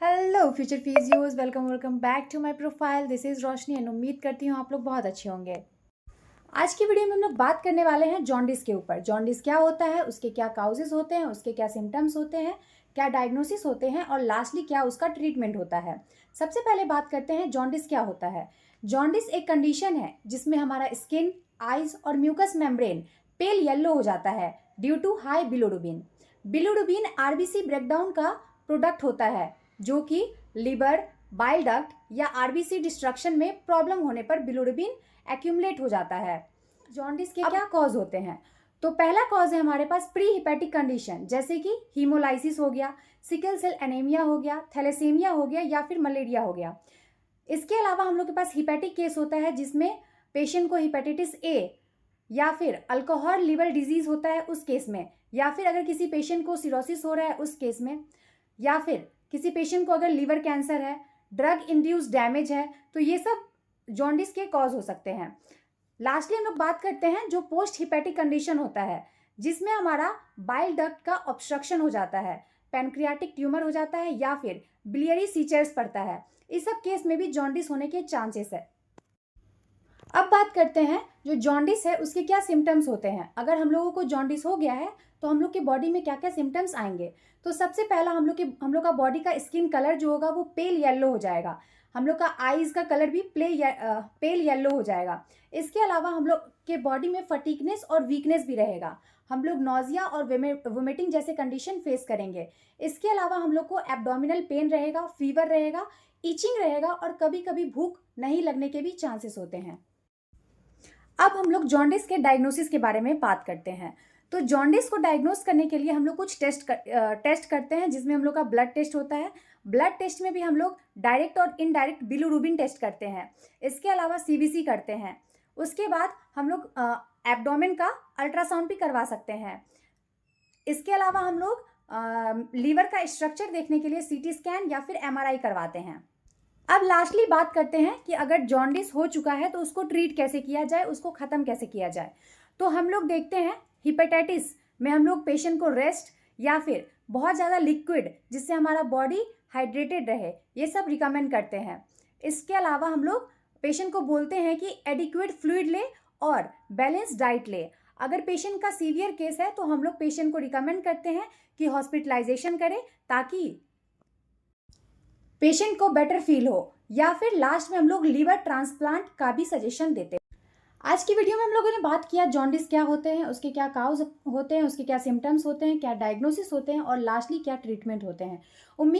Hello future physios, welcome back to my profile. This is Roshni and उम्मीद करती हूँ आप लोग बहुत अच्छे होंगे। आज की वीडियो में हम लोग बात करने वाले हैं जॉन्डिस के ऊपर। जॉन्डिस क्या होता है, उसके क्या काउजेस होते हैं, उसके क्या सिम्टम्स होते हैं, क्या डायग्नोसिस होते हैं और लास्टली क्या उसका ट्रीटमेंट होता है। सबसे पहले बात करते हैं जॉन्डिस क्या होता है। जॉन्डिस एक कंडीशन है जिसमें हमारा स्किन, आइज और म्यूकस मेम्ब्रेन पेल येलो हो जाता है due to high bilirubin. Bilirubin RBC breakdown का प्रोडक्ट होता है जो कि लिवर, बाइल डक्ट या आरबीसी डिस्ट्रक्शन में प्रॉब्लम होने पर बिलोडुबिन एक्यूमुलेट हो जाता है। जॉन्डिस के क्या कॉज होते हैं? तो पहला कॉज है हमारे पास प्री हिपेटिक कंडीशन, जैसे कि हीमोलाइसिस हो गया, सिकल सेल एनीमिया हो गया, थैलेसीमिया हो गया या फिर मलेरिया हो गया। इसके अलावा हम लोग के पास हिपेटिक केस होता है जिसमें पेशेंट को हिपेटाइटिस ए या फिर अल्कोहल लिवर डिजीज होता है उस केस में, या फिर अगर किसी पेशेंट को सिरोसिस हो रहा है उस केस में, या फिर किसी पेशेंट को अगर लिवर कैंसर है, ड्रग इंड्यूस डैमेज है, तो ये सब जॉन्डिस के कॉज हो सकते हैं। लास्टली हम लोग बात करते हैं जो पोस्ट हिपेटिक कंडीशन होता है जिसमें हमारा बाइल डक्ट का ऑब्स्ट्रक्शन हो जाता है, पैनक्रियाटिक ट्यूमर हो जाता है या फिर बिलियरी सीचर्स पड़ता है। इस सब केस में भी जॉन्डिस होने के चांसेस है। अब बात करते हैं जो जॉन्डिस है उसके क्या सिम्टम्स होते हैं। अगर हम लोगों को जॉन्डिस हो गया है तो हम लोग के बॉडी में क्या क्या सिम्टम्स आएंगे। तो सबसे पहला हम लोग का बॉडी का स्किन कलर जो होगा वो पेल येलो हो जाएगा। हम लोग का आईज का कलर भी पेल येलो हो जाएगा। इसके अलावा हम लोग के बॉडी में फटीकनेस और वीकनेस भी रहेगा। हम लोग नोजिया और वोमिटिंग जैसे कंडीशन फेस करेंगे। इसके अलावा हम लोग को एब्डोमिनल पेन रहेगा, फीवर रहेगा, इचिंग रहेगा और कभी कभी भूख नहीं लगने के भी चांसेस होते हैं। अब हम लोग जॉन्डिस के डायग्नोसिस के बारे में बात करते हैं। तो जॉन्डिस को डायग्नोस करने के लिए हम लोग कुछ टेस्ट करते हैं जिसमें हम लोग का ब्लड टेस्ट होता है। ब्लड टेस्ट में भी हम लोग डायरेक्ट और इनडायरेक्ट बिलिरुबिन टेस्ट करते हैं। इसके अलावा सीबीसी करते हैं। उसके बाद हम लोग एब्डोमेन का अल्ट्रासाउंड भी करवा सकते हैं। इसके अलावा हम लोग लीवर का स्ट्रक्चर देखने के लिए सीटी स्कैन या फिर एमआरआई करवाते हैं। अब लास्टली बात करते हैं कि अगर जॉन्डिस हो चुका है तो उसको ट्रीट कैसे किया जाए, उसको ख़त्म कैसे किया जाए। तो हम लोग देखते हैं हिपेटाइटिस में हम लोग पेशेंट को रेस्ट या फिर बहुत ज़्यादा लिक्विड जिससे हमारा बॉडी हाइड्रेटेड रहे, ये सब रिकमेंड करते हैं। इसके अलावा हम लोग पेशेंट को बोलते हैं कि एडिक्वेट फ्लूइड ले और बैलेंस डाइट ले। अगर पेशेंट का सीवियर केस है तो हम लोग पेशेंट को रिकमेंड करते हैं कि हॉस्पिटलाइजेशन करें ताकि पेशेंट को बेटर फील हो, या फिर लास्ट में हम लोग लीवर ट्रांसप्लांट का भी सजेशन देते हैं। आज की वीडियो में हम लोगों ने बात किया जॉन्डिस क्या होते हैं, उसके क्या काउज होते हैं, उसके क्या सिम्टम्स होते हैं, क्या डायग्नोसिस होते हैं और लास्टली क्या ट्रीटमेंट होते हैं। उम्मीद